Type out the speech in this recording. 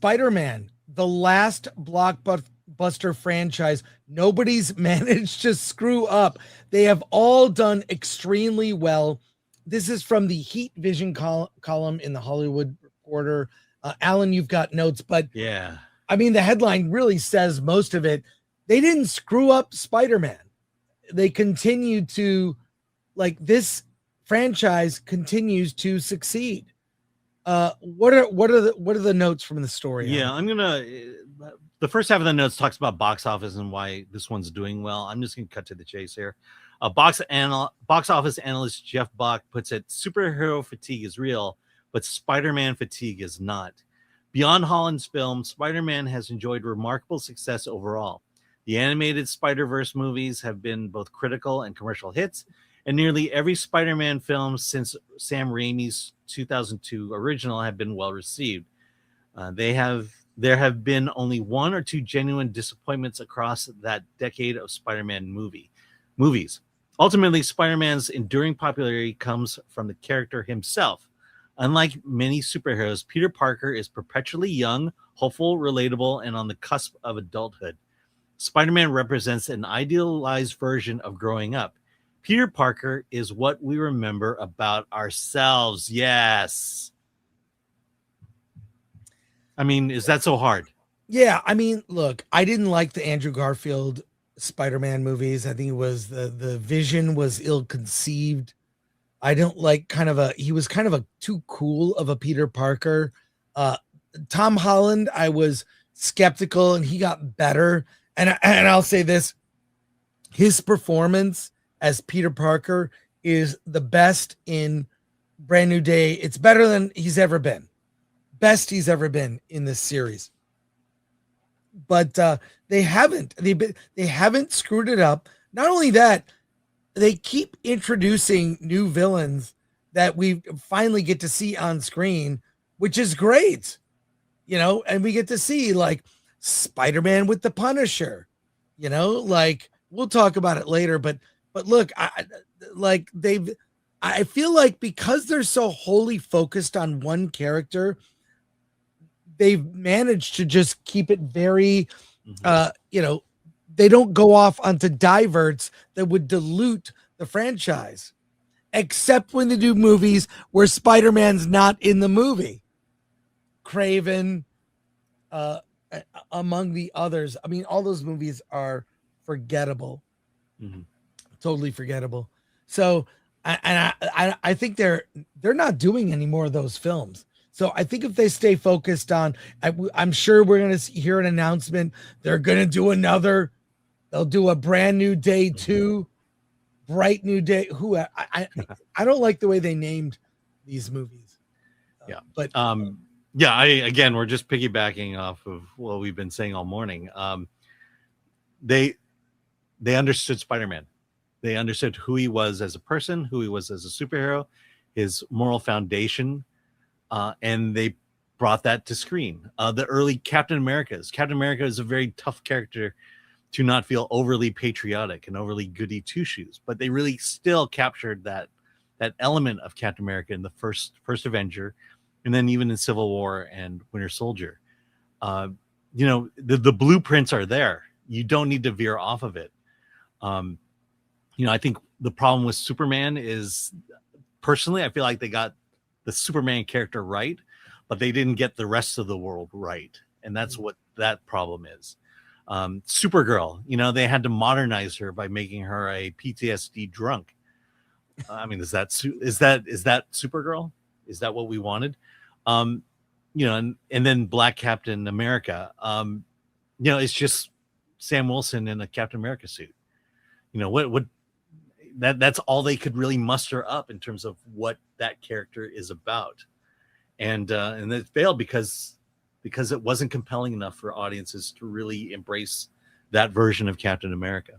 Spider-Man, the last blockbuster franchise, nobody's managed to screw up. They have all done extremely well. This is from the Heat Vision column in the Hollywood Reporter. Alan, you've got notes, but yeah, I mean, the headline really says most of it. They didn't screw up Spider-Man. They continue to, like, this franchise continues to succeed. What are the notes from the story? Yeah, the first half of the notes talks about box office and why this one's doing well. I'm just gonna cut to the chase here. Box office analyst Jeff Bach puts it: superhero fatigue is real, but Spider-Man fatigue is not. Beyond Holland's film, Spider-Man has enjoyed remarkable success overall. The animated Spider-Verse movies have been both critical and commercial hits, and nearly every Spider-Man film since Sam Raimi's 2002 original have been well received. There have been only one or two genuine disappointments across that decade of Spider-Man movies. Ultimately, Spider-Man's enduring popularity comes from the character himself. Unlike many superheroes, Peter Parker is perpetually young, hopeful, relatable, and on the cusp of adulthood. Spider-Man represents an idealized version of growing up. Peter Parker is what we remember about ourselves. Yes. I mean, is that so hard? Yeah, I mean, look, I didn't like the Andrew Garfield Spider-Man movies. I think it was the vision was ill-conceived. I don't like he was kind of a too cool of a Peter Parker. Tom Holland, I was skeptical, and he got better. And I'll say this, his performance as Peter Parker is the best in Brand New Day. It's better than he's ever been. Best he's ever been in this series. But they haven't screwed it up. Not only that, they keep introducing new villains that we finally get to see on screen, which is great. And we get to see like Spider-Man with the Punisher, like we'll talk about it later, but look, I feel like because they're so wholly focused on one character, they've managed to just keep it very, they don't go off onto diverts that would dilute the franchise, except when they do movies where Spider-Man's not in the movie. Craven, among the others. I mean, all those movies are forgettable. Totally forgettable. So, I think they're not doing any more of those films. So I think if they stay focused on, I'm sure we're going to hear an announcement. They're going to do they'll do a Brand New Day 2, Bright New Day. I don't like the way they named these movies. But we're just piggybacking off of what we've been saying all morning. They understood Spider-Man. They understood who he was as a person, who he was as a superhero, his moral foundation, and they brought that to screen. The early Captain America is a very tough character to not feel overly patriotic and overly goody two-shoes, but they really still captured that element of Captain America in the first Avenger, and then even in Civil War and Winter Soldier. The blueprints are there. You don't need to veer off of it. I think the problem with Superman is, personally, I feel like they got the Superman character right, but they didn't get the rest of the world right. And that's what that problem is. Supergirl, they had to modernize her by making her a PTSD drunk. I mean, is that Supergirl? Is that what we wanted? And then Black Captain America, it's just Sam Wilson in a Captain America suit. That's all they could really muster up in terms of what that character is about. And it failed because it wasn't compelling enough for audiences to really embrace that version of Captain America.